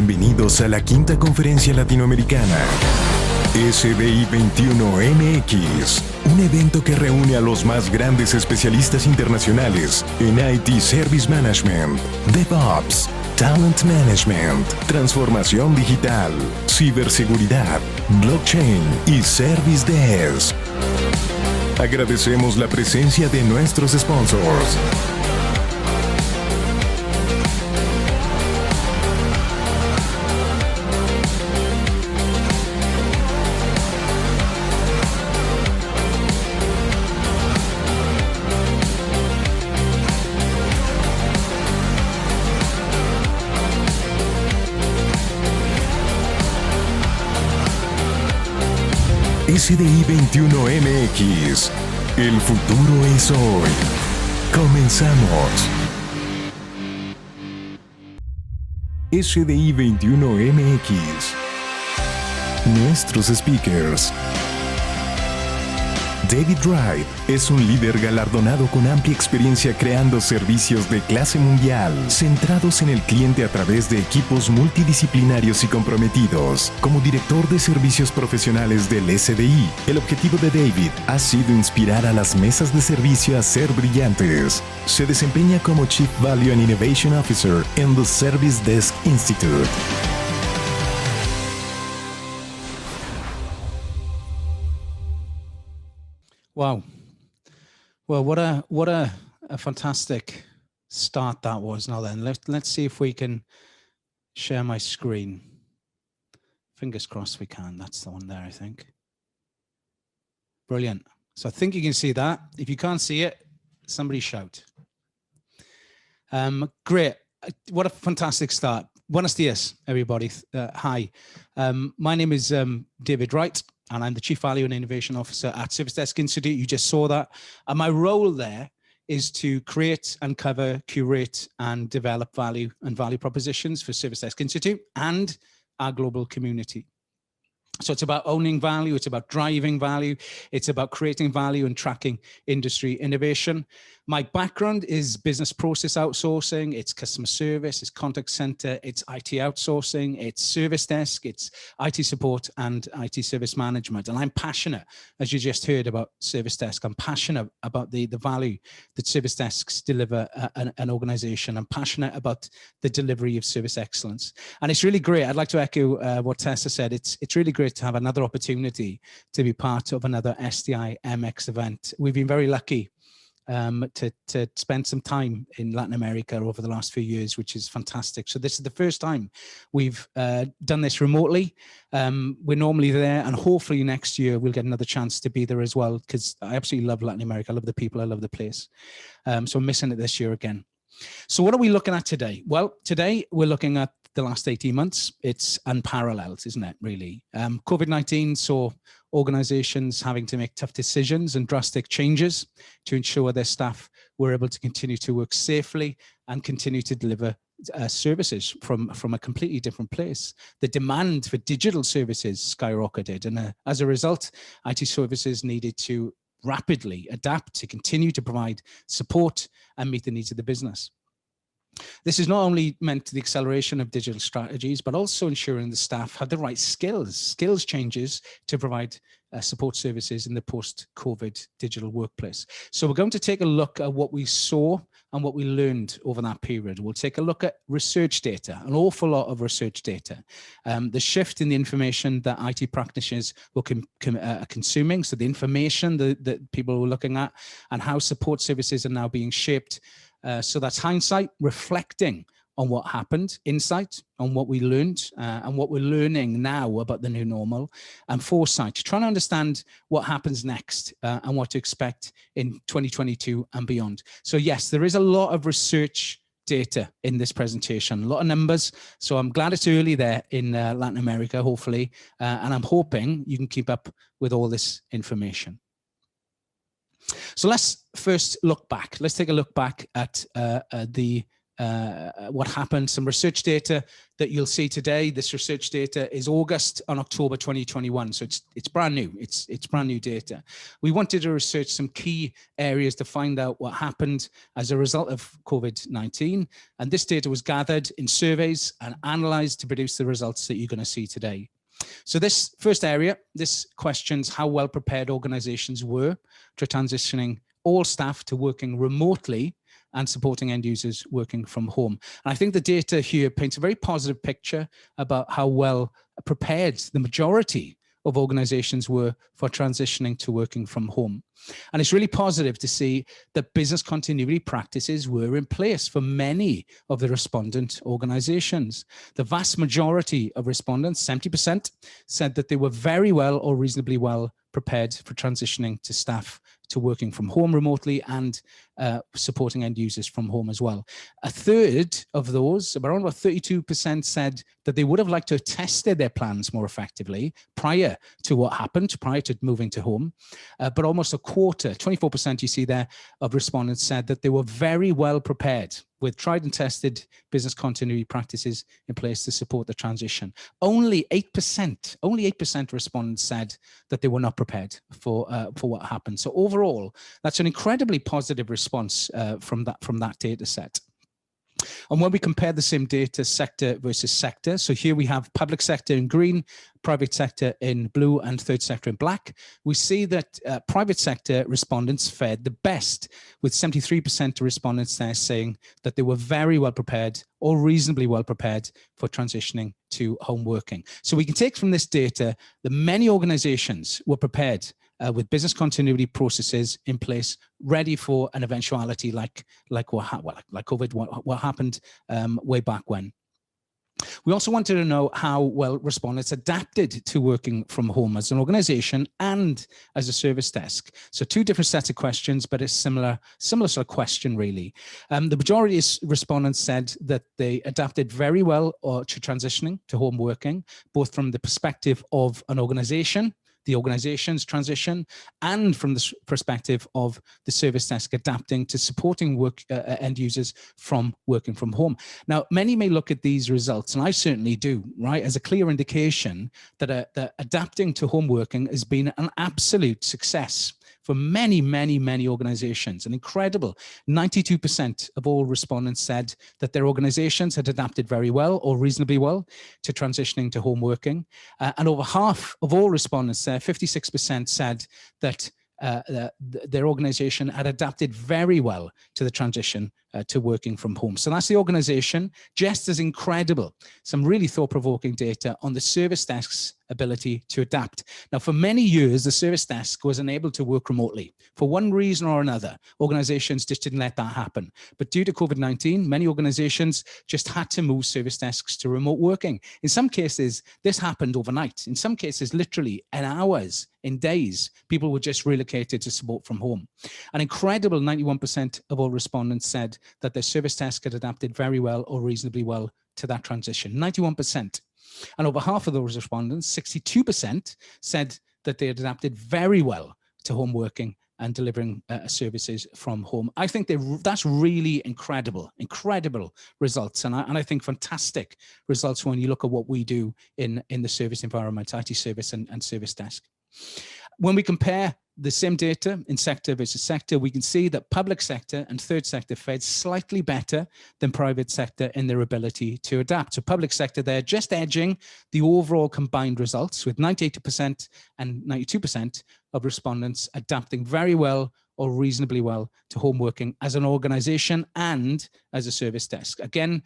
Bienvenidos a la quinta conferencia latinoamericana, SD21MX, un evento que reúne a los más grandes especialistas internacionales en IT Service Management, DevOps, Talent Management, transformación digital, ciberseguridad, blockchain y Service Desk. Agradecemos la presencia de nuestros sponsors. SD21MX. El futuro es hoy. Comenzamos. SD21MX. Nuestros speakers. David Wright es un líder galardonado con amplia experiencia creando servicios de clase mundial, centrados en el cliente a través de equipos multidisciplinarios y comprometidos. Como director de servicios profesionales del SDI, el objetivo de David ha sido inspirar a las mesas de servicio a ser brillantes. Se desempeña como Chief Value and Innovation Officer en the Service Desk Institute. Wow. Well, what a fantastic start that was. Now then, let's see if we can share my screen. Fingers crossed we can. That's the one there, I think. Brilliant. So I think you can see that. If you can't see it, somebody shout. Great. What a fantastic start. Buenos dias, everybody. Hi. My name is David Wright, and I'm the Chief Value and Innovation Officer at Service Desk Institute. You just saw that. And my role there is to create, uncover, curate, and develop value and value propositions for Service Desk Institute and our global community. So it's about owning value, it's about driving value, it's about creating value and tracking industry innovation. My background is business process outsourcing, it's customer service, it's contact center, it's IT outsourcing, it's service desk, it's IT support and IT service management. And I'm passionate, as you just heard, about service desk. I'm passionate about the value that service desks deliver an organization. I'm passionate about the delivery of service excellence. And it's really great. I'd like to echo what Tessa said. It's really great to have another opportunity to be part of another SD21MX event. We've been very lucky to spend some time in Latin America over the last few years, which is fantastic. So this is the first time we've done this remotely. We're normally there, and hopefully next year we'll get another chance to be there as well, because I absolutely love Latin America. I love the people, I love the place. So I'm missing it this year again. So what are we looking at today? Well, today we're looking at the last 18 months. It's unparalleled, isn't it, really? COVID-19 saw organizations having to make tough decisions and drastic changes to ensure their staff were able to continue to work safely and continue to deliver services from a completely different place. The demand for digital services skyrocketed, and as a result, IT services needed to rapidly adapt to continue to provide support and meet the needs of the business. This has not only meant the acceleration of digital strategies, but also ensuring the staff had the right skills changes to provide support services in the post-COVID digital workplace. So we're going to take a look at what we saw and what we learned over that period. We'll take a look at research data, an awful lot of research data, the shift in the information that IT practitioners were consuming, so the information that people were looking at, and how support services are now being shaped. So that's hindsight, reflecting on what happened, insight on what we learned and what we're learning now about the new normal, and foresight, trying to understand what happens next and what to expect in 2022 and beyond. So yes, there is a lot of research data in this presentation, a lot of numbers. So I'm glad it's early there in Latin America, hopefully, and I'm hoping you can keep up with all this information. So let's first look back. Let's take a look back at the what happened, some research data that you'll see today. This research data is August and October 2021, so it's brand new. It's brand new data. We wanted to research some key areas to find out what happened as a result of COVID-19, and this data was gathered in surveys and analysed to produce the results that you're going to see today. So this first area, this questions how well prepared organisations were to transitioning all staff to working remotely and supporting end users working from home. And I think the data here paints a very positive picture about how well prepared the majority of organizations were for transitioning to working from home. And it's really positive to see that business continuity practices were in place for many of the respondent organizations. The vast majority of respondents, 70%, said that they were very well or reasonably well prepared for transitioning to staff to working from home remotely and supporting end users from home as well. A third of those, around about 32%, said that they would have liked to have tested their plans more effectively prior to what happened, prior to moving to home. But almost a quarter, 24% you see there, of respondents said that they were very well prepared with tried and tested business continuity practices in place to support the transition. Only 8% of respondents said that they were not prepared for what happened. So overall, that's an incredibly positive response from that data set. And when we compare the same data sector versus sector, so here we have public sector in green, private sector in blue, and third sector in black, we see that private sector respondents fared the best, with 73% of respondents there saying that they were very well prepared or reasonably well prepared for transitioning to home working. So we can take from this data that many organizations were prepared with business continuity processes in place, ready for an eventuality like COVID, what happened way back when. We also wanted to know how well respondents adapted to working from home as an organization and as a service desk. So two different sets of questions, but a similar sort of question really. The majority of respondents said that they adapted very well to transitioning to home working, both from the perspective of an organization, the organization's transition, and from the perspective of the service desk adapting to supporting end users from working from home. Now, many may look at these results, and I certainly do, right, as a clear indication that adapting to home working has been an absolute success for many, many, many organizations. An incredible 92% of all respondents said that their organizations had adapted very well or reasonably well to transitioning to home working. And over half of all respondents there, 56%, said that their organization had adapted very well to the transition to working from home. So that's the organization, just as incredible. Some really thought-provoking data on the service desk's ability to adapt. Now, for many years, the service desk was unable to work remotely. For one reason or another, organizations just didn't let that happen. But due to COVID-19, many organizations just had to move service desks to remote working. In some cases, this happened overnight. In some cases, literally in hours, in days, people were just relocated to support from home. An incredible 91% of all respondents said that their service desk had adapted very well or reasonably well to that transition, 91%. And over half of those respondents, 62%, said that they had adapted very well to home working and delivering services from home. I think that's really incredible results. And I think fantastic results when you look at what we do in the service environment, IT service and service desk. When we compare the same data in sector versus sector, we can see that public sector and third sector fared slightly better than private sector in their ability to adapt. So public sector, they're just edging the overall combined results, with 98% and 92% of respondents adapting very well or reasonably well to home working as an organization and as a service desk. Again,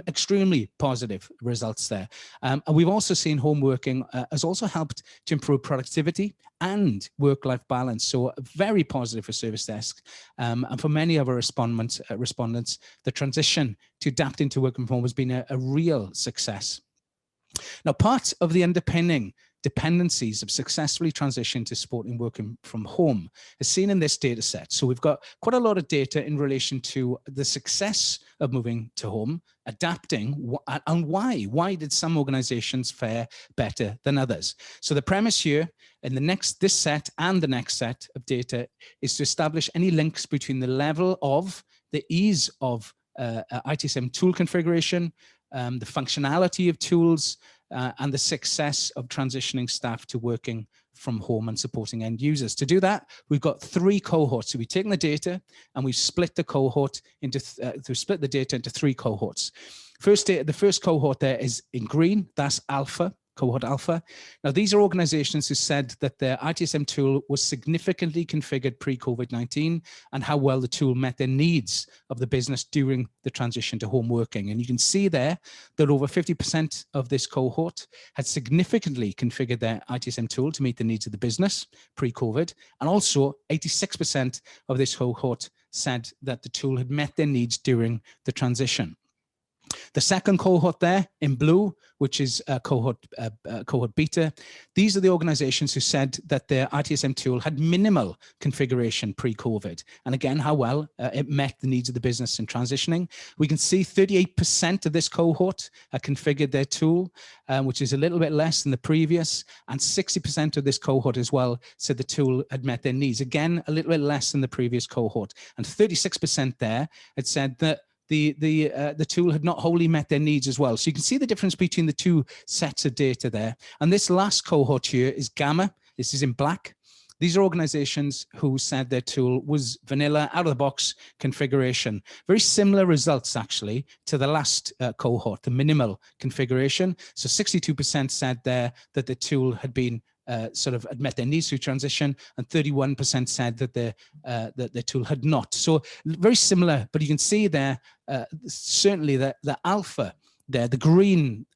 extremely positive results there. And we've also seen home working has also helped to improve productivity and work-life balance. So very positive for service desk. And for many of our respondents, the transition to adapting to working from home has been a real success. Now, part of the underpinning dependencies of successfully transitioning to supporting working from home is seen in this data set. So we've got quite a lot of data in relation to the success of moving to home, adapting, and why. Why did some organizations fare better than others? So the premise here in this set and the next set of data is to establish any links between the level of the ease of ITSM tool configuration, the functionality of tools, and the success of transitioning staff to working from home and supporting end users. To do that, we've got 3 cohorts. So we've taken the data and we've split the cohort into split the data into 3 cohorts. The first cohort there is in green. That's alpha. Cohort alpha. Now, these are organizations who said that their ITSM tool was significantly configured pre-COVID-19 and how well the tool met their needs of the business during the transition to home working. And you can see there that over 50% of this cohort had significantly configured their ITSM tool to meet the needs of the business pre-COVID. And also 86% of this cohort said that the tool had met their needs during the transition. The second cohort there in blue, which is cohort beta, these are the organizations who said that their ITSM tool had minimal configuration pre-COVID. And again, how well it met the needs of the business in transitioning. We can see 38% of this cohort configured their tool, which is a little bit less than the previous. And 60% of this cohort as well said the tool had met their needs. Again, a little bit less than the previous cohort. And 36% there had said that the tool had not wholly met their needs as well. So you can see the difference between the 2 sets of data there. And this last cohort here is gamma. This is in black. These are organizations who said their tool was vanilla, out of the box configuration. Very similar results actually to the last cohort, the minimal configuration. So 62% said there that the tool had been sort of had met their needs through transition, and 31% said that the tool had not. So very similar, but you can see there certainly that the alpha there, the green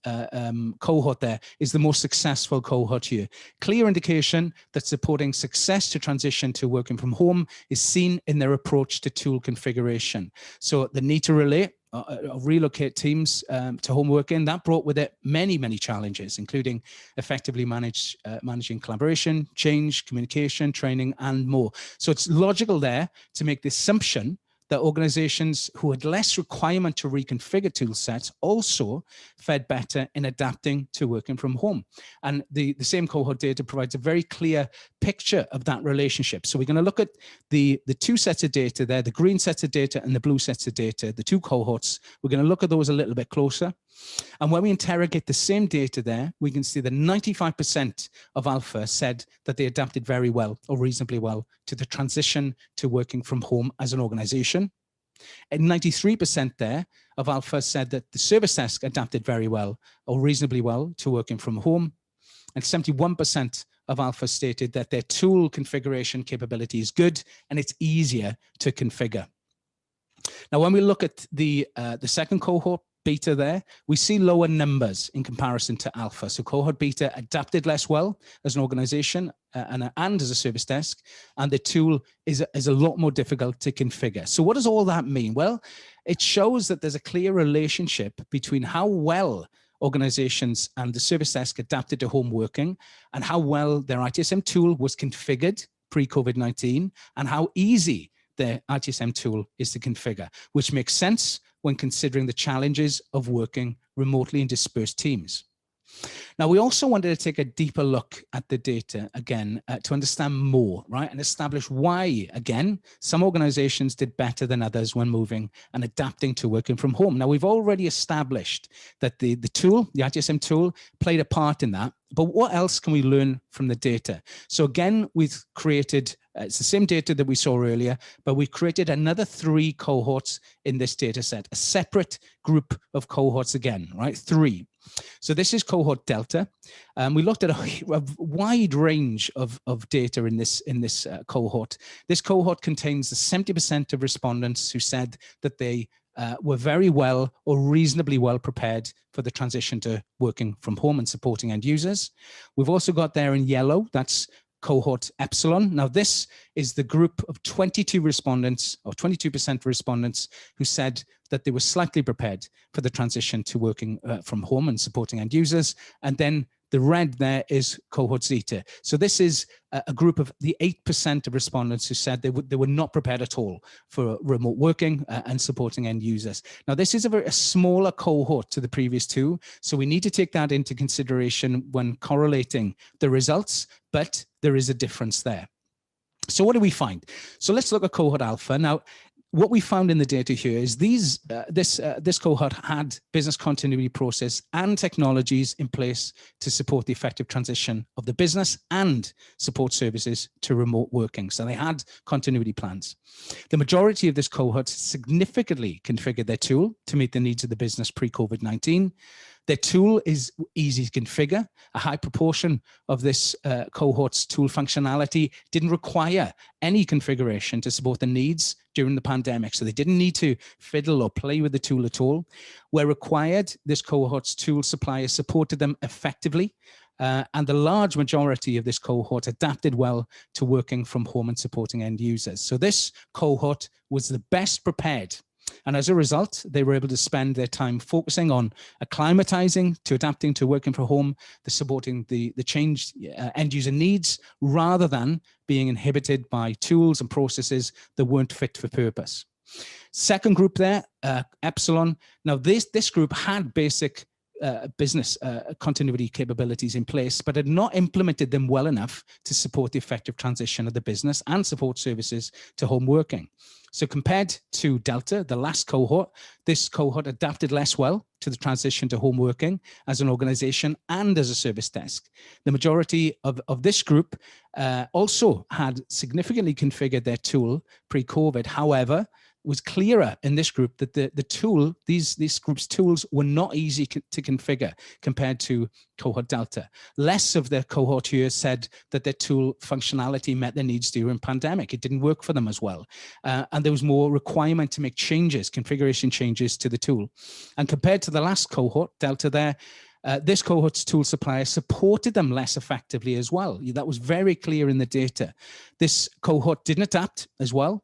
cohort there, is the most successful cohort here. Clear indication that supporting success to transition to working from home is seen in their approach to tool configuration. So the need to relocate teams to home working, that brought with it many challenges, including effectively managing collaboration, change, communication, training, and more. So it's logical there to make the assumption that organizations who had less requirement to reconfigure tool sets also fared better in adapting to working from home. And the same cohort data provides a very clear picture of that relationship. So we're going to look at the 2 sets of data there, the green sets of data and the blue sets of data, the 2 cohorts. We're going to look at those a little bit closer. And when we interrogate the same data there, we can see that 95% of alpha said that they adapted very well or reasonably well to the transition to working from home as an organization. And 93% there of alpha said that the service desk adapted very well or reasonably well to working from home. And 71% of alpha stated that their tool configuration capability is good and it's easier to configure. Now, when we look at the second cohort, beta there, we see lower numbers in comparison to alpha. So cohort beta adapted less well as an organization and as a service desk, and the tool is a lot more difficult to configure. So what does all that mean? Well, it shows that there's a clear relationship between how well organizations and the service desk adapted to home working and how well their ITSM tool was configured pre-COVID-19 and how easy their ITSM tool is to configure, which makes sense when considering the challenges of working remotely in dispersed teams. Now, we also wanted to take a deeper look at the data again to understand more, right, and establish why, again, some organizations did better than others when moving and adapting to working from home. Now, we've already established that the tool, the ITSM tool, played a part in that, but what else can we learn from the data? So again, we've created, it's the same data that we saw earlier, but we've created another 3 cohorts in this data set, a separate group of cohorts again, right, 3. So this is cohort delta. We looked at a wide range of data in this cohort. This cohort contains the 70% of respondents who said that they were very well or reasonably well prepared for the transition to working from home and supporting end users. We've also got there in yellow, that's cohort epsilon. Now, this is the group of 22 respondents, or 22% respondents, who said that they were slightly prepared for the transition to working from home and supporting end users. And then the red there is cohort zeta. So this is a group of the 8% of respondents who said they were not prepared at all for remote working and supporting end users. Now, this is a smaller cohort to the previous 2, so we need to take that into consideration when correlating the results, but there is a difference there. So what do we find? So let's look at cohort alpha. Now, what we found in the data here is this cohort had business continuity process and technologies in place to support the effective transition of the business and support services to remote working. So they had continuity plans. The majority of this cohort significantly configured their tool to meet the needs of the business pre-COVID-19. Their tool is easy to configure. A high proportion of this cohort's tool functionality didn't require any configuration to support the needs during the pandemic. So they didn't need to fiddle or play with the tool at all. Where required, this cohort's tool suppliers supported them effectively. And the large majority of this cohort adapted well to working from home and supporting end users. So this cohort was the best prepared. And as a result, they were able to spend their time focusing on acclimatizing to adapting to working from home, supporting the changed end user needs, rather than being inhibited by tools and processes that weren't fit for purpose. Second group there, Epsilon. Now this group had basic business continuity capabilities in place, but had not implemented them well enough to support the effective transition of the business and support services to home working. So compared to Delta, the last cohort, this cohort adapted less well to the transition to home working as an organization and as a service desk. The majority of this group also had significantly configured their tool pre-COVID. However, was clearer in this group that the tool, these group's tools were not easy to configure compared to cohort Delta. Less of the cohort here said that their tool functionality met their needs during pandemic. It didn't work for them as well. And there was more requirement to make changes, configuration changes to the tool. And compared to the last cohort, Delta there, this cohort's tool supplier supported them less effectively as well. That was very clear in the data. This cohort didn't adapt as well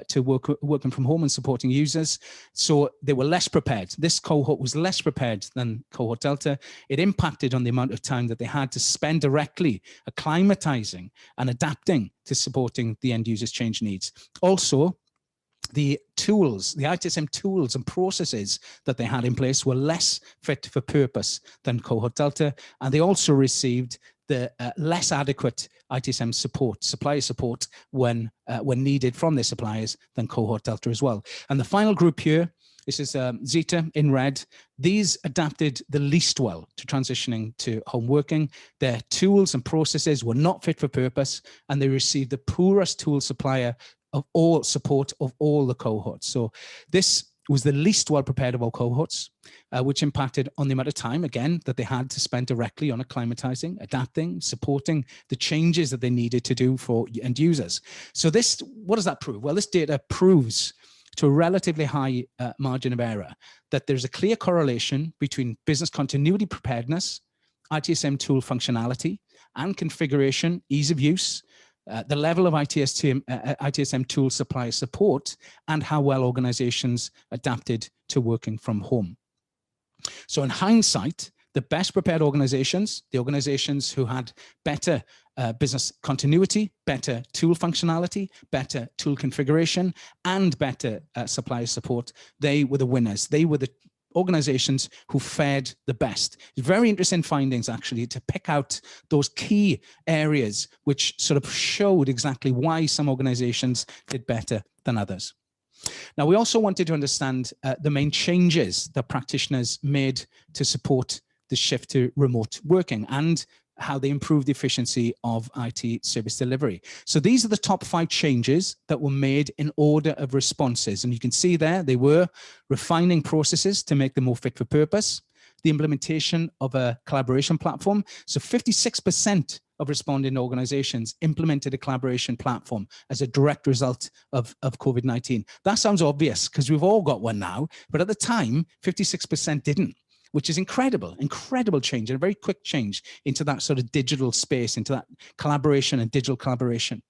to working from home and supporting users. So they were less prepared. This cohort was less prepared than cohort Delta. It impacted on the amount of time that they had to spend directly acclimatizing and adapting to supporting the end user's change needs. Also, the tools, the ITSM tools and processes that they had in place were less fit for purpose than cohort Delta, and they also received the less adequate ITSM support, supplier support when needed from their suppliers than cohort Delta as well. And the final group here, this is Zeta in red. These adapted the least well to transitioning to home working. Their tools and processes were not fit for purpose, and they received the poorest tool supplier of all support of all the cohorts. So this was the least well prepared of all cohorts, which impacted on the amount of time, again, that they had to spend directly on acclimatizing, adapting, supporting the changes that they needed to do for end users. So this, what does that prove? Well, this data proves to a relatively high margin of error that there's a clear correlation between business continuity preparedness, ITSM tool functionality and configuration, ease of use, the level of ITSM tool supplier support, and how well organizations adapted to working from home. So in hindsight, the best prepared organizations, the organizations who had better business continuity, better tool functionality, better tool configuration, and better supplier support, they were the winners. They were the organizations who fared the best. Very interesting findings, actually, to pick out those key areas which sort of showed exactly why some organizations did better than others. Now, we also wanted to understand the main changes that practitioners made to support the shift to remote working and how they improved the efficiency of IT service delivery. So these are the top 5 changes that were made in order of responses. And you can see there, they were refining processes to make them more fit for purpose, the implementation of a collaboration platform. So 56% of responding organizations implemented a collaboration platform as a direct result of COVID-19. That sounds obvious because we've all got one now, but at the time, 56% didn't, which is incredible change, and a very quick change into that sort of digital space, into that collaboration and digital collaboration.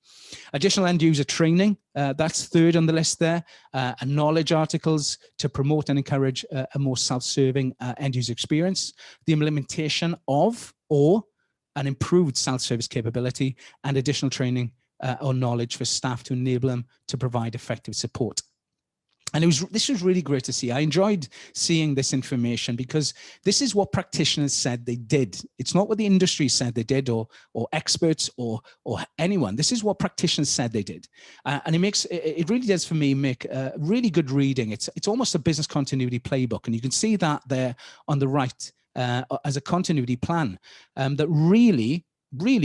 Additional end user training, that's third on the list there, and knowledge articles to promote and encourage a more self-serving end user experience, the implementation of or an improved self-service capability, and additional training or knowledge for staff to enable them to provide effective support. And this was really great to see. I enjoyed seeing this information because this is what practitioners said they did. It's not what the industry said they did, or experts or anyone. This is what practitioners said they did, and it really does for me make really good reading. It's almost a business continuity playbook, and you can see that there on the right as a continuity plan that really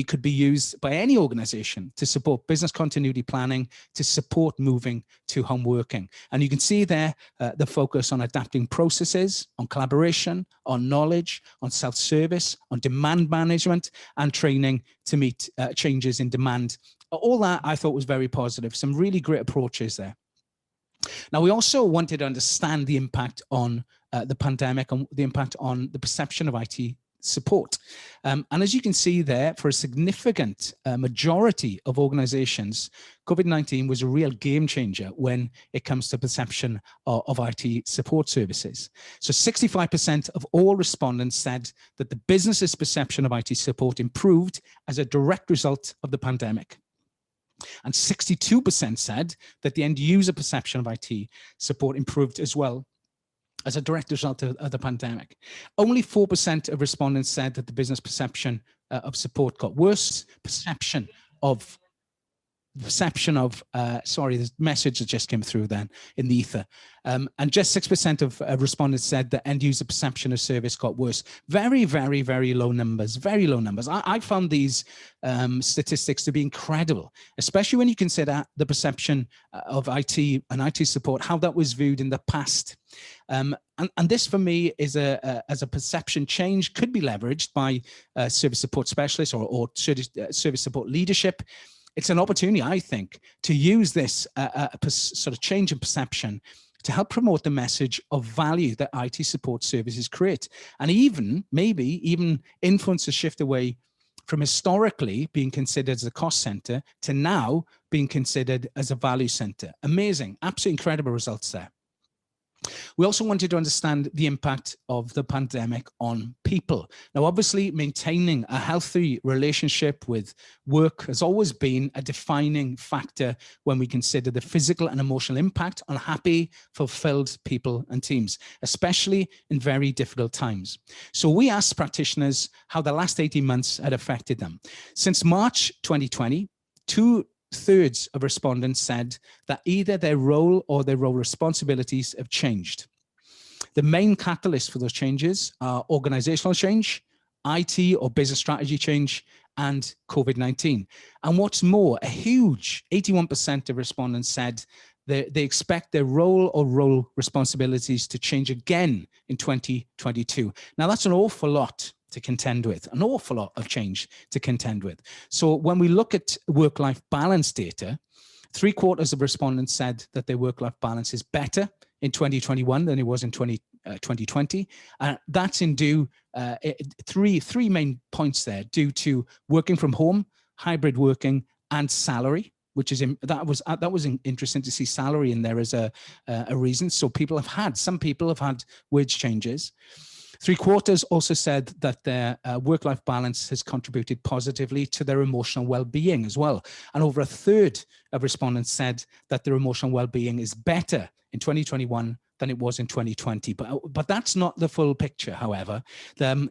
could be used by any organization to support business continuity planning, to support moving to home working. And you can see there the focus on adapting processes, on collaboration, on knowledge, on self-service, on demand management, and training to meet changes in demand. All that I thought was very positive. Some really great approaches there. Now, we also wanted to understand the impact on the pandemic, and the impact on the perception of IT support. And as you can see there, for a significant majority of organizations, COVID-19 was a real game changer when it comes to perception of IT support services. So 65% of all respondents said that the business's perception of IT support improved as a direct result of the pandemic. And 62% said that the end user perception of IT support improved as well as a direct result of the pandemic. Only 4% of respondents said that the business perception of support got worse. Sorry, the message that just came through then in the ether. And just 6% of respondents said that end user perception of service got worse. Very, very, very low numbers, very low numbers. I found these statistics to be incredible, especially when you consider the perception of IT and IT support, how that was viewed in the past. And this for me is as a perception change could be leveraged by service support specialists or service support leadership. It's an opportunity, I think, to use this sort of change in perception to help promote the message of value that IT support services create, and maybe even influence a shift away from historically being considered as a cost center to now being considered as a value center. Amazing, absolutely incredible results there. We also wanted to understand the impact of the pandemic on people. Now, obviously, maintaining a healthy relationship with work has always been a defining factor when we consider the physical and emotional impact on happy, fulfilled people and teams, especially in very difficult times. So we asked practitioners how the last 18 months had affected them. Since March 2020, 2/3 of respondents said that either their role or their role responsibilities have changed. The main catalysts for those changes are organizational change, IT or business strategy change, and COVID-19. And what's more, a huge 81% of respondents said they expect their role or role responsibilities to change again in 2022. Now, that's an awful lot to contend with, an awful lot of change to contend with. So when we look at work-life balance data, 3/4 of respondents said that their work-life balance is better in 2021 than it was in 2020. That's in three main points there, due to working from home, hybrid working, and salary, which is that was interesting to see salary in there as a reason. So some people have had wage changes. 3/4 also said that their work-life balance has contributed positively to their emotional well-being as well. And over 1/3 of respondents said that their emotional well-being is better in 2021 than it was in 2020. But that's not the full picture, however.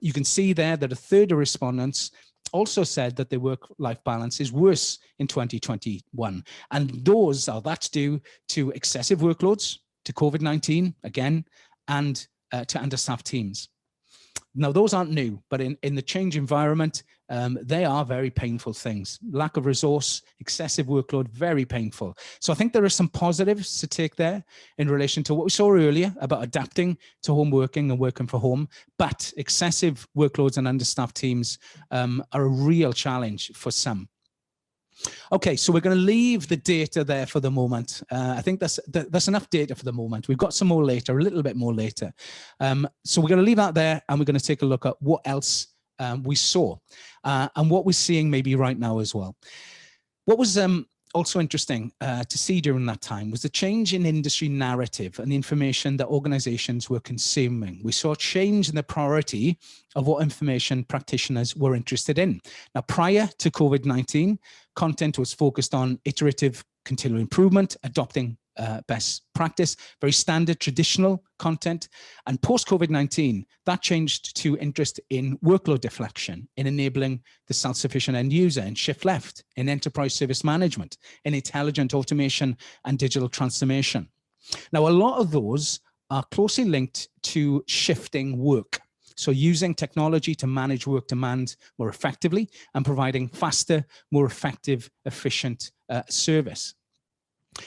You can see there that 1/3 of respondents also said that their work-life balance is worse in 2021. And that's due to excessive workloads, to COVID-19 again, and to understaffed teams. Now, those aren't new, but in the change environment, they are very painful things. Lack of resource, excessive workload, very painful. So I think there are some positives to take there in relation to what we saw earlier about adapting to home working and working from home. But excessive workloads and understaffed teams are a real challenge for some. Okay, so we're going to leave the data there for the moment. I think that's enough data for the moment. We've got some more later, a little bit more later. So we're going to leave that there, and we're going to take a look at what else we saw and what we're seeing maybe right now as well. What was also interesting to see during that time was the change in industry narrative and the information that organizations were consuming. We saw a change in the priority of what information practitioners were interested in. Now, prior to COVID-19, content was focused on iterative continual improvement, adopting best practice, very standard, traditional content. And post-COVID-19, that changed to interest in workload deflection, in enabling the self-sufficient end user, in shift left, in enterprise service management, in intelligent automation and digital transformation. Now, a lot of those are closely linked to shifting work. So using technology to manage work demand more effectively and providing faster, more effective, efficient service.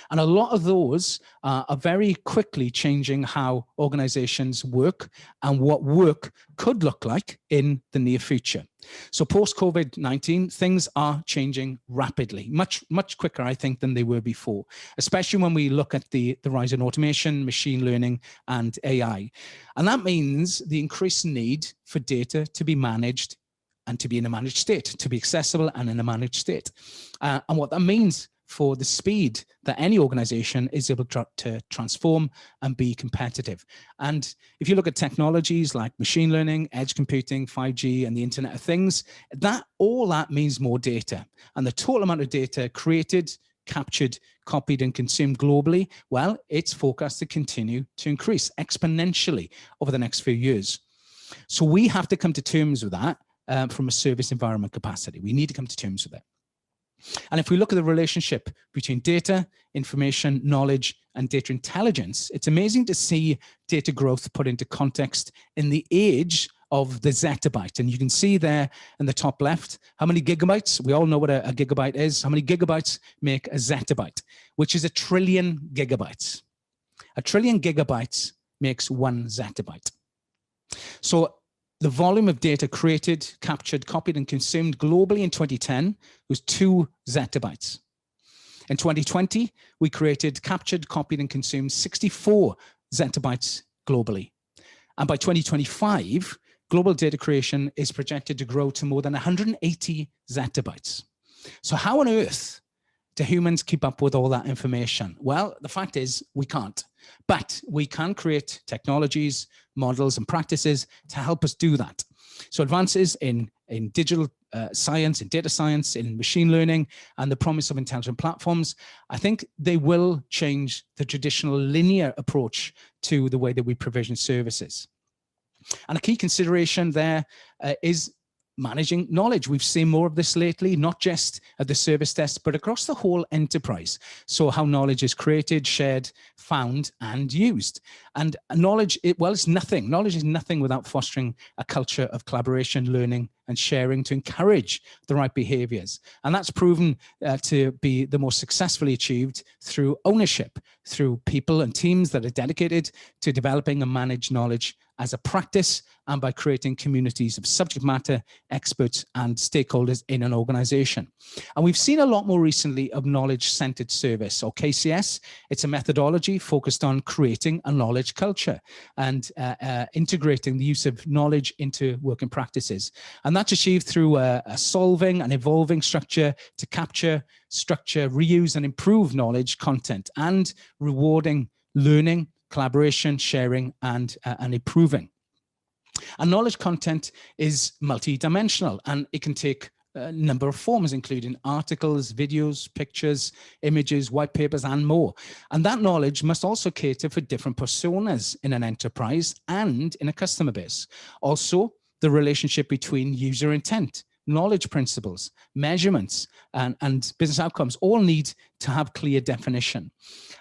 And a lot of those are very quickly changing how organizations work and what work could look like in the near future. So post-COVID-19, things are changing rapidly, much quicker, I think, than they were before, especially when we look at the rise in automation, machine learning, and AI. And that means the increased need for data to be managed and to be in a managed state, to be accessible and in a managed state. And what that means for the speed that any organization is able to transform and be competitive. And if you look at technologies like machine learning, edge computing, 5G, and the Internet of Things, all that means more data. And the total amount of data created, captured, copied, and consumed globally, well, it's forecast to continue to increase exponentially over the next few years. So we have to come to terms with that from a service environment capacity. We need to come to terms with it. And if we look at the relationship between data, information, knowledge, and data intelligence, it's amazing to see data growth put into context in the age of the zettabyte. And you can see there in the top left, how many gigabytes, we all know what a gigabyte is, how many gigabytes make a zettabyte, which is 1 trillion gigabytes. 1 trillion gigabytes makes 1 zettabyte. So the volume of data created, captured, copied, and consumed globally in 2010 was 2 zettabytes. In 2020, we created, captured, copied, and consumed 64 zettabytes globally. And by 2025, global data creation is projected to grow to more than 180 zettabytes. So how on earth do humans keep up with all that information? Well, the fact is we can't, but we can create technologies, models, and practices to help us do that. So advances in digital science, in data science, in machine learning, and the promise of intelligent platforms, I think they will change the traditional linear approach to the way that we provision services. And a key consideration there is managing knowledge. We've seen more of this lately, not just at the service desk, but across the whole enterprise. So how knowledge is created, shared, found, and used. And knowledge, it's nothing. Knowledge is nothing without fostering a culture of collaboration, learning, and sharing to encourage the right behaviors. And that's proven to be the most successfully achieved through ownership, through people and teams that are dedicated to developing and manage knowledge as a practice, and by creating communities of subject matter experts and stakeholders in an organization. And we've seen a lot more recently of knowledge-centered service, or KCS. It's a methodology focused on creating a knowledge culture and integrating the use of knowledge into working practices. And that's achieved through a solving and evolving structure to capture, structure, reuse, and improve knowledge content, and rewarding learning, collaboration, sharing, and improving. And knowledge content is multidimensional, and it can take a number of forms, including articles, videos, pictures, images, white papers, and more. And that knowledge must also cater for different personas in an enterprise and in a customer base. Also, the relationship between user intent, knowledge principles, measurements, and business outcomes all need to have clear definition.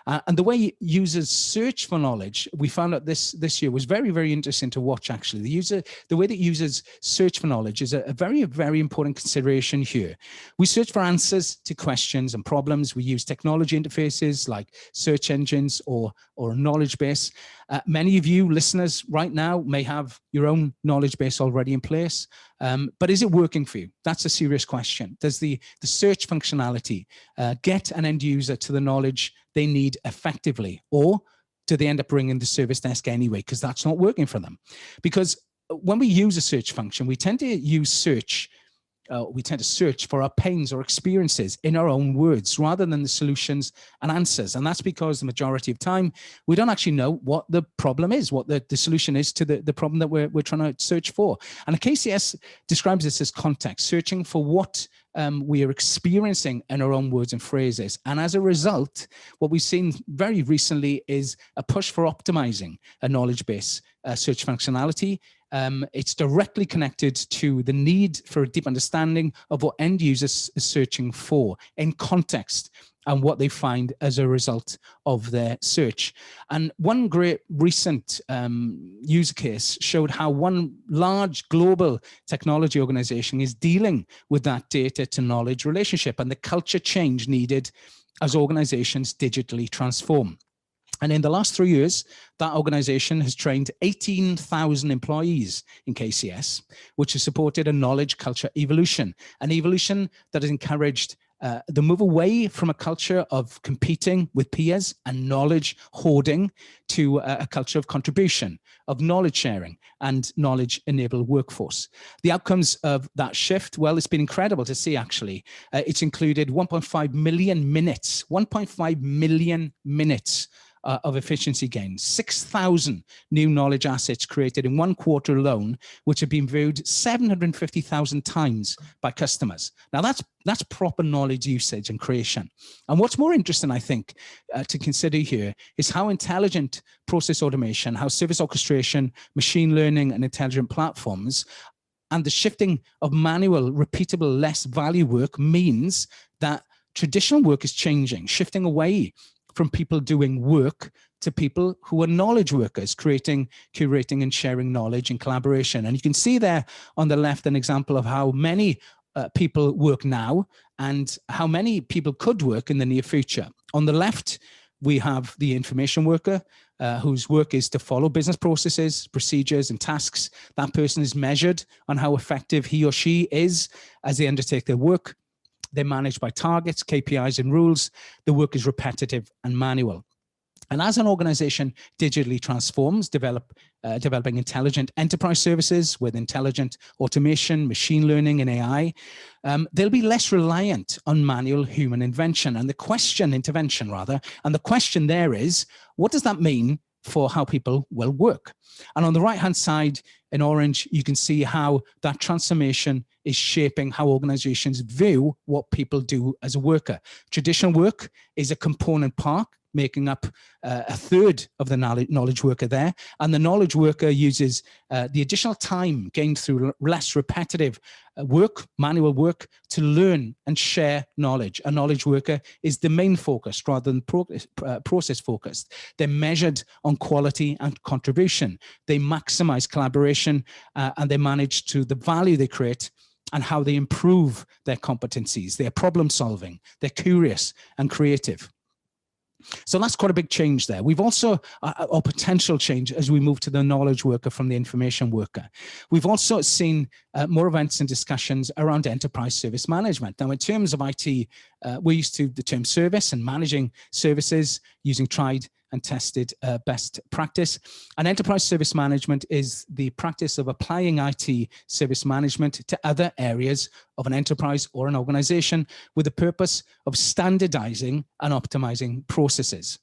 And the way users search for knowledge, we found out this year was very, very interesting to watch, actually. The way that users search for knowledge is a very, very important consideration here. We search for answers to questions and problems. We use technology interfaces like search engines or a knowledge base. Many of you listeners right now may have your own knowledge base already in place, but is it working for you? That's a serious question. Does the search functionality get an end user to the knowledge they need effectively, or do they end up bringing the service desk anyway because that's not working for them? Because when we use a search function, we tend to use search. We tend to search for our pains or experiences in our own words rather than the solutions and answers. And that's because the majority of time, we don't actually know what the problem is, what the solution is to the problem that we're trying to search for. And a KCS describes this as context, searching for what we are experiencing in our own words and phrases. And as a result, what we've seen very recently is a push for optimizing a knowledge base search functionality. It's directly connected to the need for a deep understanding of what end users are searching for in context and what they find as a result of their search. And one great recent user case showed how one large global technology organization is dealing with that data to knowledge relationship and the culture change needed as organizations digitally transform. And in the last 3 years, that organization has trained 18,000 employees in KCS, which has supported a knowledge culture evolution, an evolution that has encouraged the move away from a culture of competing with peers and knowledge hoarding to a culture of contribution, of knowledge sharing and knowledge-enabled workforce. The outcomes of that shift, well, it's been incredible to see, actually. It's included 1.5 million minutes, 1.5 million minutes of efficiency gains, 6,000 new knowledge assets created in 1 quarter alone, which have been viewed 750,000 times by customers. Now that's proper knowledge usage and creation. And what's more interesting, I think, to consider here is how intelligent process automation, how service orchestration, machine learning, and intelligent platforms, and the shifting of manual, repeatable, less value work means that traditional work is changing, shifting away from people doing work to people who are knowledge workers, creating, curating, and sharing knowledge and collaboration. And you can see there on the left an example of how many people work now and how many people could work in the near future. On the left, we have the information worker whose work is to follow business processes, procedures, and tasks. That person is measured on how effective he or she is as they undertake their work. They're managed by targets, KPIs, and rules. The work is repetitive and manual. And as an organization digitally transforms, developing intelligent enterprise services with intelligent automation, machine learning, and AI, they'll be less reliant on manual human intervention. And the question there is, what does that mean for how people will work? And on the right-hand side, in orange, you can see how that transformation is shaping how organizations view what people do as a worker. Traditional work is a component part, making up a third of the knowledge worker there. And the knowledge worker uses the additional time gained through less repetitive work, manual work, to learn and share knowledge. A knowledge worker is domain focused rather than process focused. They're measured on quality and contribution. They maximize collaboration and they manage to the value they create and how they improve their competencies. They're problem solving, they're curious and creative. So that's quite a big change there. We've also, or potential change as we move to the knowledge worker from the information worker. We've also seen more events and discussions around enterprise service management. Now, in terms of IT, we're used to the term service and managing services using tried and tested best practice. And enterprise service management is the practice of applying IT service management to other areas of an enterprise or an organization with the purpose of standardizing and optimizing processes.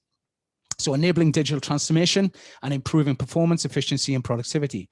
So enabling digital transformation and improving performance, efficiency, and productivity.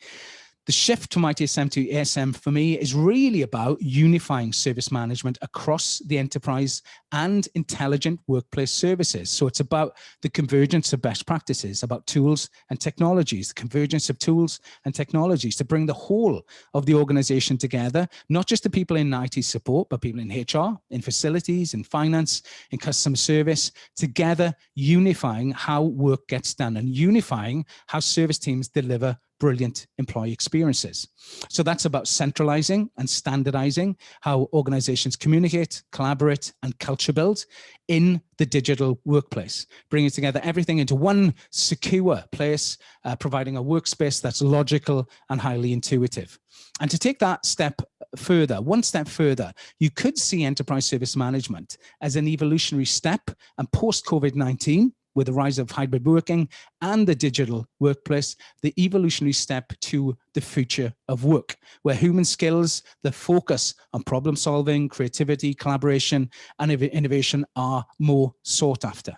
The shift from ITSM to ASM for me is really about unifying service management across the enterprise and intelligent workplace services. So it's about the convergence of best practices, about tools and technologies, the convergence of tools and technologies to bring the whole of the organization together, not just the people in IT support, but people in HR, in facilities, in finance, in customer service, together unifying how work gets done and unifying how service teams deliver brilliant employee experiences. So that's about centralizing and standardizing how organizations communicate, collaborate, and culture build in the digital workplace, bringing together everything into one secure place, providing a workspace that's logical and highly intuitive. And to take that step further, one step further, you could see enterprise service management as an evolutionary step, and post-COVID-19, with the rise of hybrid working and the digital workplace, the evolutionary step to the future of work, where human skills, the focus on problem solving, creativity, collaboration, and innovation are more sought after.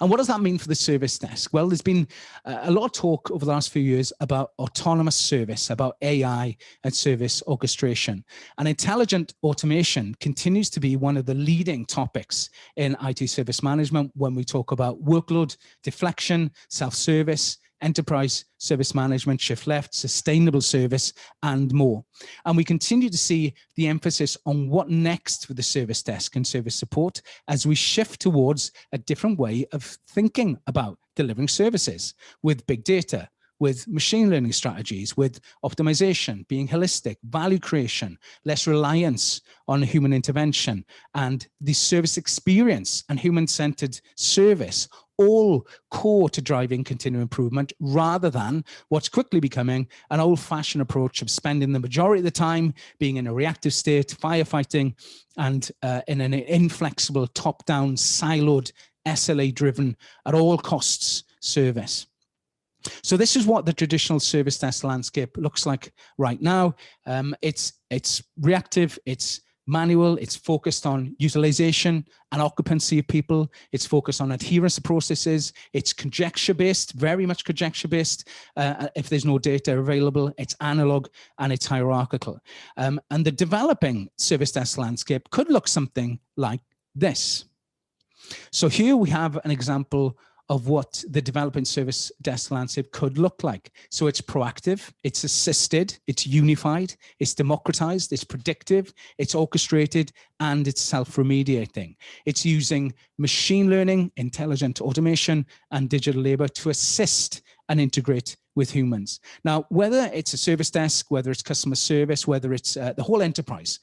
And what does that mean for the service desk? Well, there's been a lot of talk over the last few years about autonomous service, about AI and service orchestration. And intelligent automation continues to be one of the leading topics in IT service management when we talk about workload deflection, self-service, enterprise service management, shift left, sustainable service, and more. And we continue to see the emphasis on what next for the service desk and service support as we shift towards a different way of thinking about delivering services with big data, with machine learning strategies, with optimization, being holistic, value creation, less reliance on human intervention, and the service experience and human-centered service, all core to driving continuous improvement rather than what's quickly becoming an old-fashioned approach of spending the majority of the time being in a reactive state, firefighting, and in an inflexible, top-down, siloed, SLA-driven, at all costs service. So this is what the traditional service desk landscape looks like right now. It's reactive, it's manual, it's focused on utilization and occupancy of people, it's focused on adherence to processes, it's conjecture-based, very much conjecture-based. If there's no data available, it's analog and it's hierarchical. And the developing service desk landscape could look something like this. So here we have an example of what the developing service desk landscape could look like. So it's proactive, it's assisted, it's unified, it's democratized, it's predictive, it's orchestrated, and it's self-remediating. It's using machine learning, intelligent automation, and digital labor to assist and integrate with humans. Now, whether it's a service desk, whether it's customer service, whether it's the whole enterprise,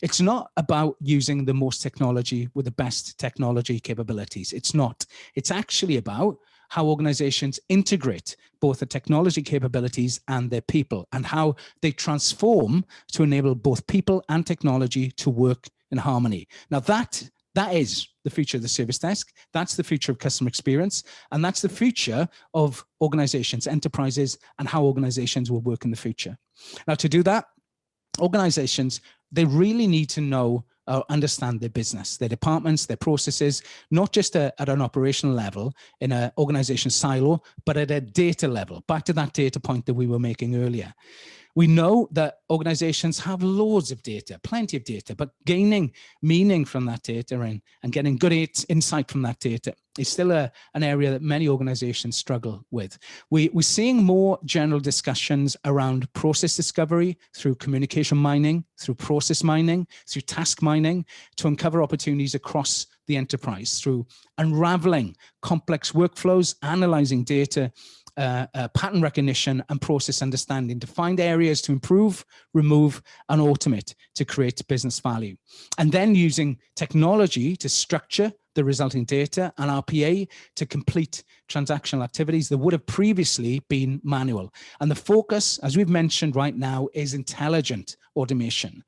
it's not about using the most technology with the best technology capabilities. It's not. It's actually about how organizations integrate both the technology capabilities and their people, and how they transform to enable both people and technology to work in harmony. Now that is the future of the service desk. That's the future of customer experience. And that's the future of organizations, enterprises, and how organizations will work in the future. Now, to do that, organizations, they really need to know or understand their business, their departments, their processes, not just at an operational level in an organization silo, but at a data level. Back to that data point that we were making earlier. We know that organizations have loads of data, plenty of data, but gaining meaning from that data and getting good insight from that data is still an area that many organizations struggle with. We're seeing more general discussions around process discovery through communication mining, through process mining, through task mining, to uncover opportunities across the enterprise, through unraveling complex workflows, analyzing data, pattern recognition and process understanding to find areas to improve, remove, and automate to create business value. And then using technology to structure the resulting data and RPA to complete transactional activities that would have previously been manual. And the focus, as we've mentioned right now, is intelligent automation.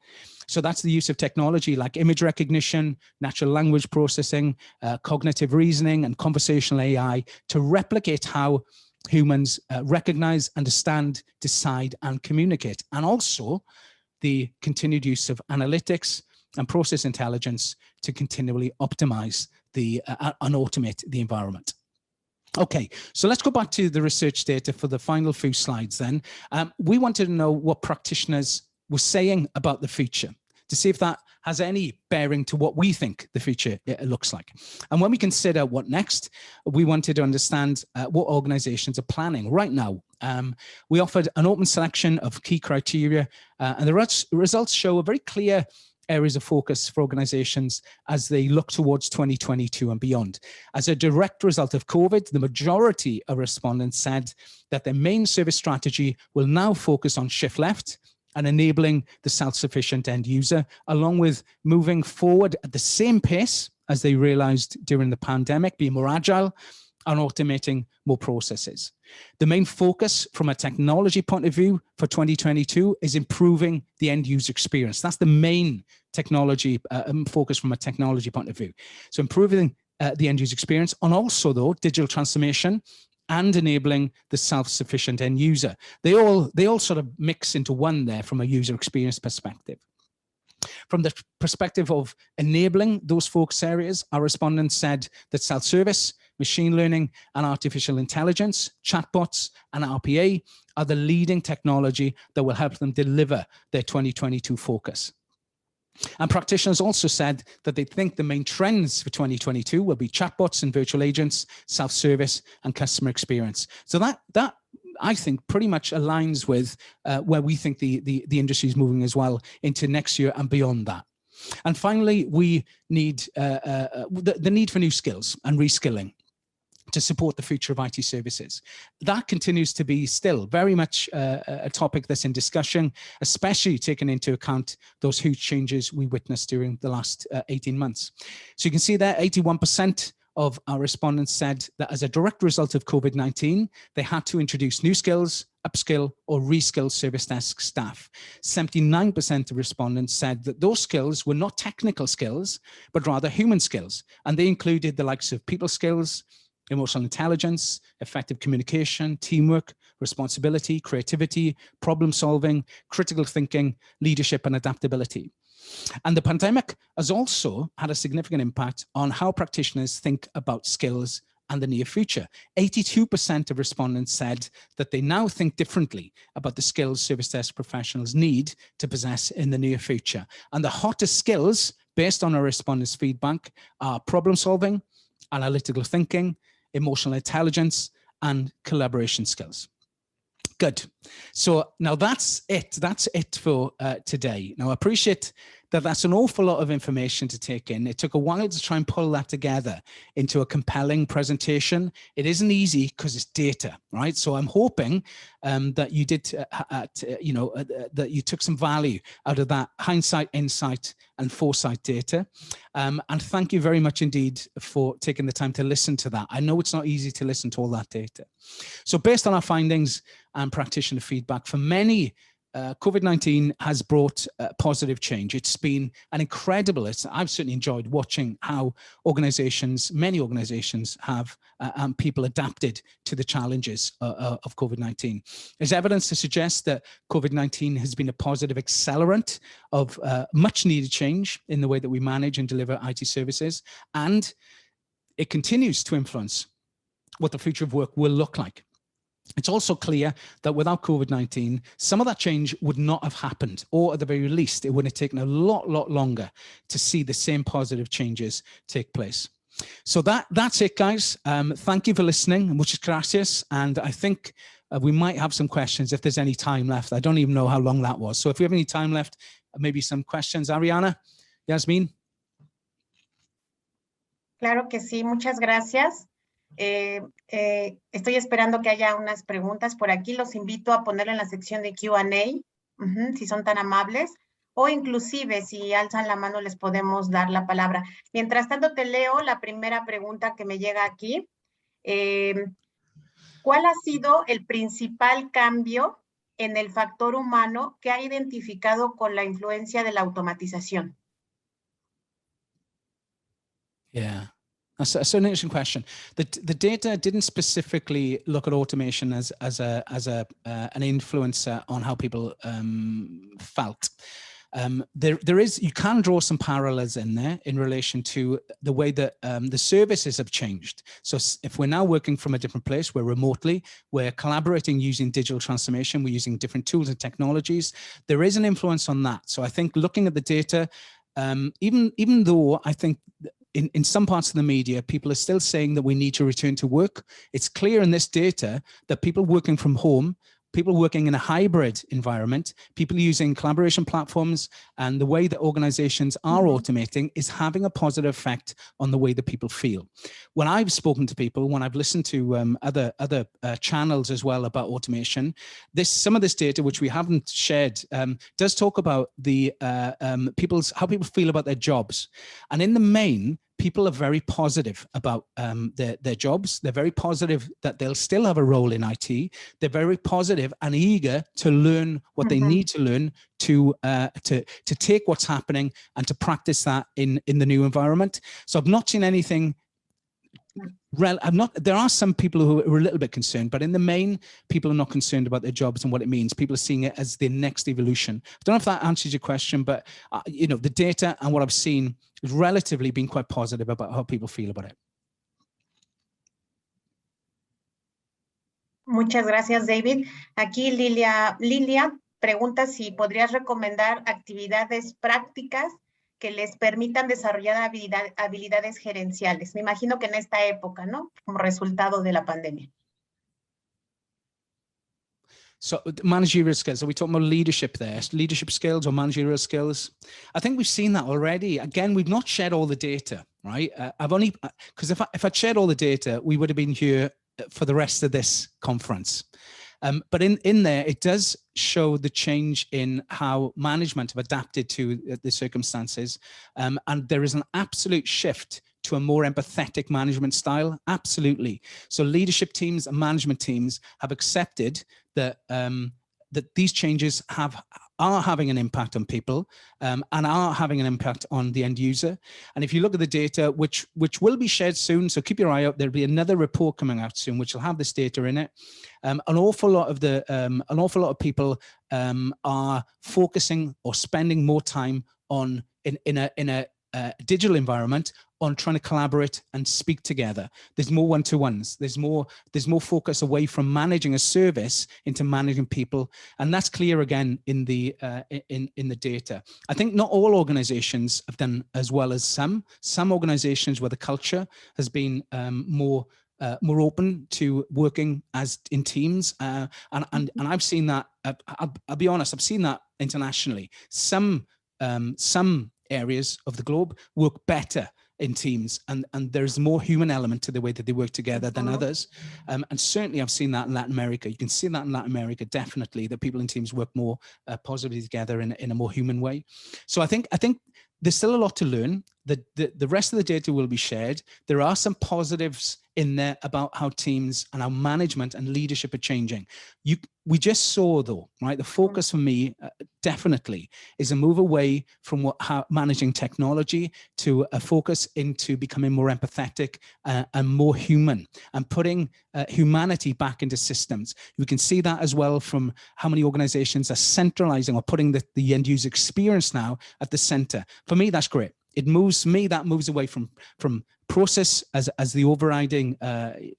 So that's the use of technology like image recognition, natural language processing, cognitive reasoning, and conversational AI to replicate how humans recognize, understand, decide, and communicate. And also the continued use of analytics and process intelligence to continually optimize and automate the environment. Okay, so let's go back to the research data for the final few slides then. We wanted to know what practitioners were saying about the future to see if that has any bearing to what we think the future looks like. And when we consider what next, we wanted to understand what organizations are planning right now. We offered an open selection of key criteria, and the results show a very clear areas of focus for organizations as they look towards 2022 and beyond. As a direct result of COVID, the majority of respondents said that their main service strategy will now focus on shift left and enabling the self-sufficient end user, along with moving forward at the same pace as they realized during the pandemic, being more agile and automating more processes. The main focus from a technology point of view for 2022 is improving the end user experience. That's the main technology focus from a technology point of view. So improving the end user experience, and also though digital transformation and enabling the self-sufficient end user. They all sort of mix into one there from a user experience perspective. From the perspective of enabling those focus areas, our respondents said that self-service, machine learning and artificial intelligence, chatbots and RPA are the leading technology that will help them deliver their 2022 focus. And practitioners also said that they think the main trends for 2022 will be chatbots and virtual agents, self-service and customer experience. So that I think pretty much aligns with where we think the industry is moving as well into next year and beyond that. And finally, we need the need for new skills and reskilling to support the future of IT services. That continues to be still very much a topic that's in discussion, especially taking into account those huge changes we witnessed during the last 18 months. So you can see there 81% of our respondents said that as a direct result of COVID-19, they had to introduce new skills, upskill or reskill service desk staff. 79% of respondents said that those skills were not technical skills, but rather human skills. And they included the likes of people skills, emotional intelligence, effective communication, teamwork, responsibility, creativity, problem solving, critical thinking, leadership and adaptability. And the pandemic has also had a significant impact on how practitioners think about skills and the near future. 82% of respondents said that they now think differently about the skills service desk professionals need to possess in the near future. And the hottest skills, based on our respondents' feedback, are problem solving, analytical thinking, emotional intelligence, and collaboration skills. Good. So now that's it. That's it for today. Now I appreciate that that's an awful lot of information to take in. It took a while to try and pull that together into a compelling presentation. It isn't easy because it's data, right? So I'm hoping that you did, that you took some value out of that Hindsight, Insight, and Foresight data. And thank you very much indeed for taking the time to listen to that. I know it's not easy to listen to all that data. So based on our findings and practitioner feedback, for many, COVID-19 has brought positive change. It's been an incredible, I've certainly enjoyed watching how organizations, many organizations have and people adapted to the challenges of COVID-19. There's evidence to suggest that COVID-19 has been a positive accelerant of much needed change in the way that we manage and deliver IT services. And it continues to influence what the future of work will look like. It's also clear that without COVID-19, some of that change would not have happened, or at the very least, it would have taken a lot longer to see the same positive changes take place. So that's it, guys. Thank you for listening. Muchas gracias. And I think we might have some questions if there's any time left. I don't even know how long that was. So if we have any time left, maybe some questions. Ariana, Yasmin. Claro que sí. Muchas gracias. Estoy esperando que haya unas preguntas por aquí. Los invito a ponerlo en la sección de Q&A, si son tan amables, o inclusive si alzan la mano les podemos dar la palabra. Mientras tanto te leo la primera pregunta que me llega aquí. ¿Cuál ha sido el principal cambio en el factor humano que ha identificado con la influencia de la automatización? Yeah. That's an interesting question. The data didn't specifically look at automation as an influencer on how people felt. You can draw some parallels in there in relation to the way that the services have changed. So if we're now working from a different place, we're remotely, we're collaborating using digital transformation, we're using different tools and technologies, there is an influence on that. So I think looking at the data, even though I think in some parts of the media, people are still saying that we need to return to work. It's clear in this data that people working from home, people working in a hybrid environment, people using collaboration platforms, and the way that organizations are automating is having a positive effect on the way that people feel. When I've spoken to people, when I've listened to other channels as well about automation, some of this data, which we haven't shared, does talk about the how people feel about their jobs. And in the main, people are very positive about their jobs. They're very positive that they'll still have a role in IT. They're very positive and eager to learn what they need to learn to take what's happening and to practice that in the new environment. So I've not seen anything. There are some people who are a little bit concerned, but in the main, people are not concerned about their jobs and what it means. People are seeing it as the next evolution. I don't know if that answers your question, but the data and what I've seen has relatively been quite positive about how people feel about it. Muchas gracias, David. Aquí Lilia pregunta si podrías recomendar actividades prácticas que les permitan desarrollar habilidades gerenciales. Me imagino que en esta época, ¿no? Como resultado de la pandemia. So managerial skills, are we talking about leadership there? Leadership skills or managerial skills? I think we've seen that already. Again, we've not shared all the data, right? I've only, because if I'd shared all the data, we would have been here for the rest of this conference. But in there, it does show the change in how management have adapted to the circumstances. And there is an absolute shift to a more empathetic management style. Absolutely. So leadership teams and management teams have accepted that that these changes are having an impact on people and are having an impact on the end user. And if you look at the data, which will be shared soon, so keep your eye out. There'll be another report coming out soon, which will have this data in it. An awful lot of people are focusing or spending more time on in a digital environment on trying to collaborate and speak together. There's more one-to-ones. There's more focus away from managing a service into managing people, and that's clear again in the data. I think not all organizations have done as well as some. Some organizations where the culture has been more open to working as in teams, and I've seen that. I'll be honest, I've seen that internationally. Some areas of the globe work better in teams, and there's more human element to the way that they work together than others. And certainly I've seen that in Latin America. You can see that in Latin America, definitely, that people in teams work more positively together in a more human way. So I think there's still a lot to learn. The rest of the data will be shared. There are some positives in there about how teams and how management and leadership are changing. We just saw, though, right? The focus for me definitely is a move away from how managing technology to a focus into becoming more empathetic and more human, and putting humanity back into systems. We can see that as well from how many organizations are centralizing or putting the end user experience now at the center. For me, that's great. It moves me, that moves away from process as the overriding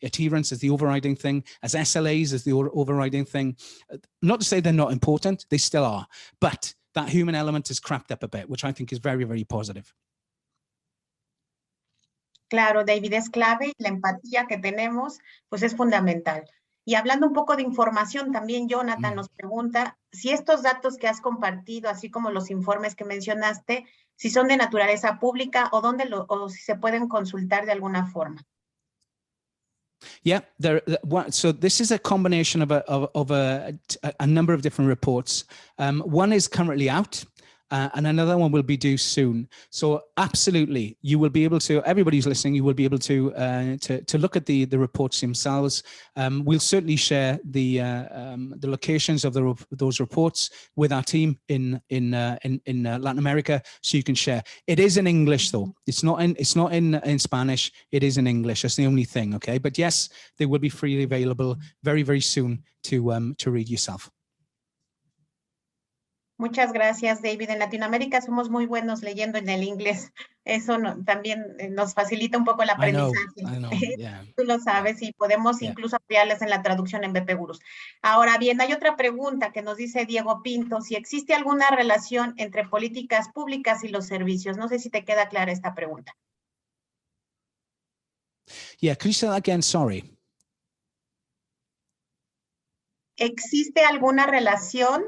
adherence, as the overriding thing, as SLAs as the overriding thing. Not to say they're not important, they still are, but that human element has cracked up a bit, which I think is very, very positive. Claro, David, es clave. La empatía que tenemos, pues es fundamental. Y hablando un poco de información, también Jonathan nos pregunta si estos datos que has compartido, así como los informes que mencionaste, si son de naturaleza pública o si se pueden consultar de alguna forma. Yeah, so this is a combination of a number of different reports. One is currently out. And another one will be due soon. So absolutely, you will be able to, everybody who's listening, you will be able to look at the reports themselves. We'll certainly share the locations of those reports with our team in Latin America, so you can share. It is in English though. It's not in Spanish. It is in English. That's the only thing. Okay, but yes, they will be freely available very, very soon to read yourself. Muchas gracias, David. En Latinoamérica somos muy buenos leyendo en el inglés. Eso también nos facilita un poco el aprendizaje. I know, yeah. Tú lo sabes, y podemos incluso apoyarles en la traducción en BP Gurus. Ahora bien, hay otra pregunta que nos dice Diego Pinto, si existe alguna relación entre políticas públicas y los servicios. No sé si te queda clara esta pregunta. Yeah, could you say that again? Sorry. ¿Existe alguna relación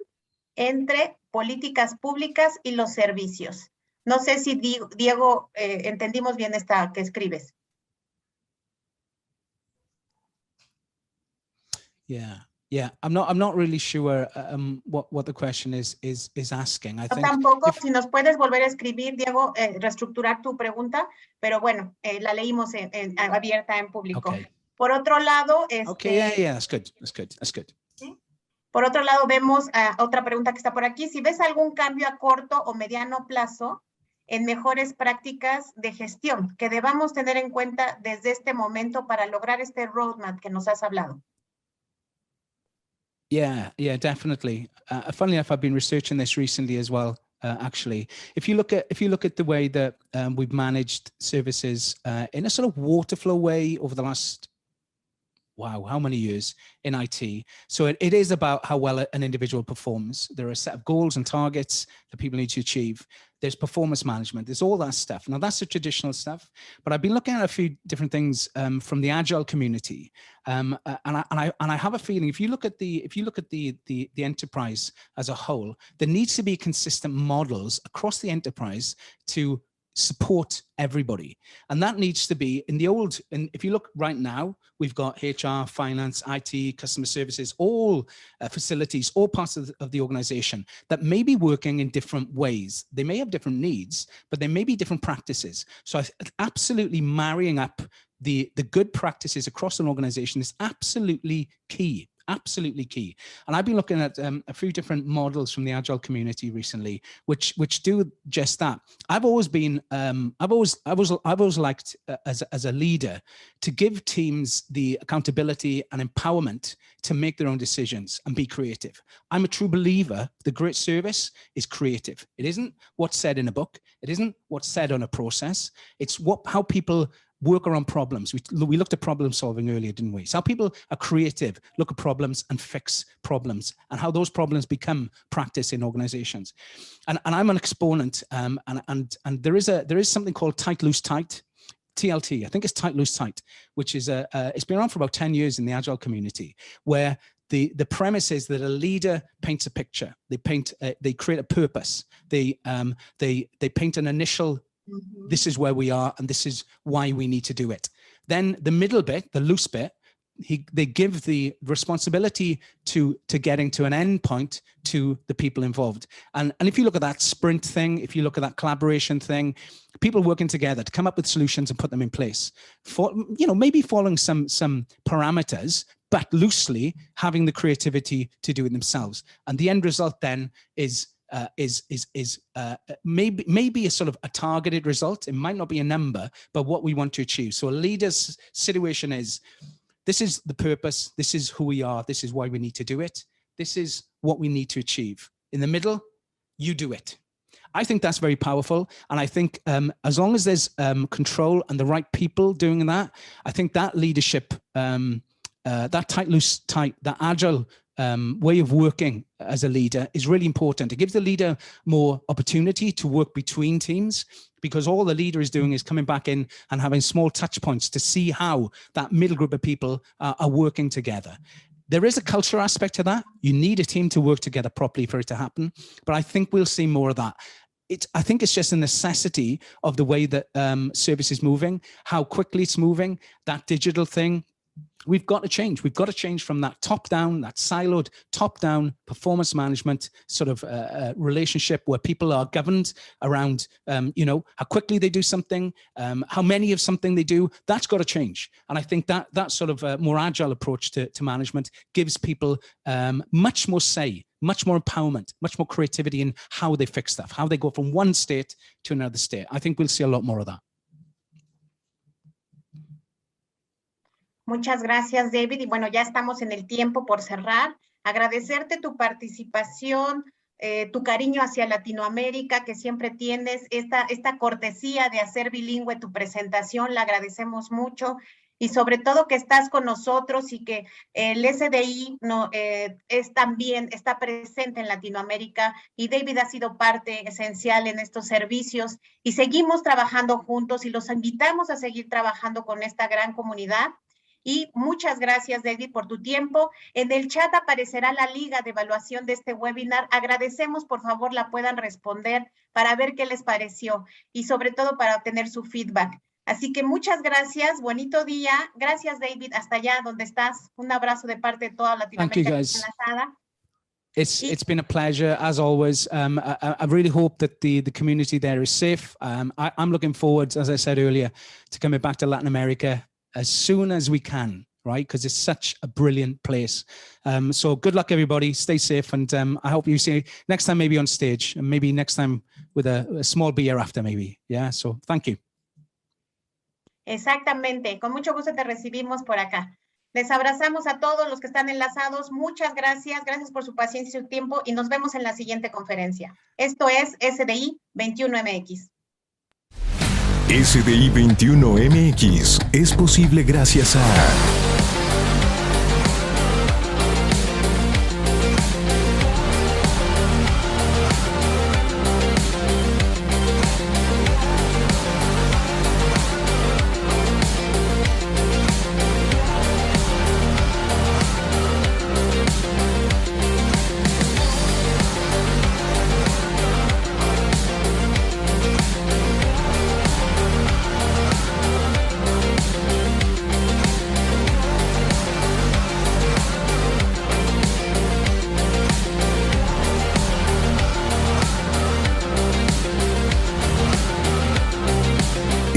entre políticas públicas y los servicios? No sé si Diego, entendimos bien esta que escribes. Yeah. I'm not really sure what the question is asking. I think tampoco, si nos puedes volver a escribir, Diego, reestructurar tu pregunta, pero bueno, la leímos abierta en público. Okay. Por otro lado, Okay, yeah, that's good. ¿sí? Por otro lado, vemos otra pregunta que está por aquí. Si ves algún cambio a corto o mediano plazo en mejores prácticas de gestión que debamos tener en cuenta desde este momento para lograr este roadmap que nos has hablado. Yeah, definitely. Funnily enough, I've been researching this recently as well. Actually, if you look at the way that we've managed services in a sort of water flow way over the last wow, how many years in IT. So it is about how well an individual performs. There are a set of goals and targets that people need to achieve. There's performance management. There's all that stuff. Now that's the traditional stuff, but I've been looking at a few different things from the Agile community, and I have a feeling if you look at the enterprise as a whole, there needs to be consistent models across the enterprise to support everybody, and that needs to be in the old. And if you look right now, we've got HR, finance, IT, customer services, all facilities, all parts of the organization that may be working in different ways. They may have different needs, but there may be different practices. So absolutely marrying up the good practices across an organization is absolutely key. Absolutely key. And I've been looking at a few different models from the Agile community recently, which do just that. I've always liked as a leader to give teams the accountability and empowerment to make their own decisions and be creative. I'm a true believer the great service is creative. It isn't what's said in a book. It isn't what's said on a process. It's how people work around problems. We looked at problem solving earlier, didn't we? So how people are creative, look at problems and fix problems, and how those problems become practice in organizations. And I'm an exponent, and there is something called tight, loose, tight. TLT, I think it's tight, loose, tight, which is it's been around for about 10 years in the Agile community, where the premise is that a leader paints a picture. They create a purpose. They paint an initial, this is where we are and this is why we need to do it. Then the middle bit, the loose bit, they give the responsibility to getting to an end point to the people involved. And if you look at that sprint thing, if you look at that collaboration thing, people working together to come up with solutions and put them in place, for, maybe following some parameters, but loosely having the creativity to do it themselves. And the end result then is maybe a sort of a targeted result. It might not be a number, but what we want to achieve. So a leader's situation is, this is the purpose. This is who we are. This is why we need to do it. This is what we need to achieve. In the middle, you do it. I think that's very powerful. And I think as long as there's control and the right people doing that, I think that leadership, that tight, loose, tight, that agile way of working as a leader is really important. It gives the leader more opportunity to work between teams, because all the leader is doing is coming back in and having small touch points to see how that middle group of people are working together. There is a culture aspect to that. You need a team to work together properly for it to happen. But I think we'll see more of that. I think it's just a necessity of the way that service is moving, how quickly it's moving, that digital thing. We've got to change. We've got to change from that top-down, that siloed top-down performance management sort of relationship where people are governed around, how quickly they do something, how many of something they do. That's got to change. And I think that sort of more agile approach to management gives people much more say, much more empowerment, much more creativity in how they fix stuff, how they go from one state to another state. I think we'll see a lot more of that. Muchas gracias, David. Y bueno, ya estamos en el tiempo por cerrar. Agradecerte tu participación, tu cariño hacia Latinoamérica que siempre tienes, esta cortesía de hacer bilingüe tu presentación, la agradecemos mucho. Y sobre todo que estás con nosotros y que el SDI está presente en Latinoamérica, y David ha sido parte esencial en estos servicios y seguimos trabajando juntos y los invitamos a seguir trabajando con esta gran comunidad. Y muchas gracias, David, por tu tiempo. En el chat aparecerá la liga de evaluación de este webinar. Agradecemos, por favor, la puedan responder para ver qué les pareció y sobre todo para obtener su feedback. Así que muchas gracias, bonito día. Gracias, David, hasta allá donde estás. Un abrazo de parte de toda Latinoamérica enlazada. It's been a pleasure, as always. I really hope that the community there is safe. I'm looking forward, as I said earlier, to coming back to Latin America as soon as we can, right? Because it's such a brilliant place. So good luck, everybody. Stay safe. And I hope you see you next time, maybe on stage, and maybe next time with a small beer after, maybe. Yeah, so thank you. Exactamente. Con mucho gusto te recibimos por acá. Les abrazamos a todos los que están enlazados. Muchas gracias. Gracias por su paciencia y su tiempo. Y nos vemos en la siguiente conferencia. Esto es SDI21MX. SDI21MX es posible gracias a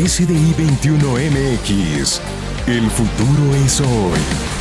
SDI21MX. El futuro es hoy.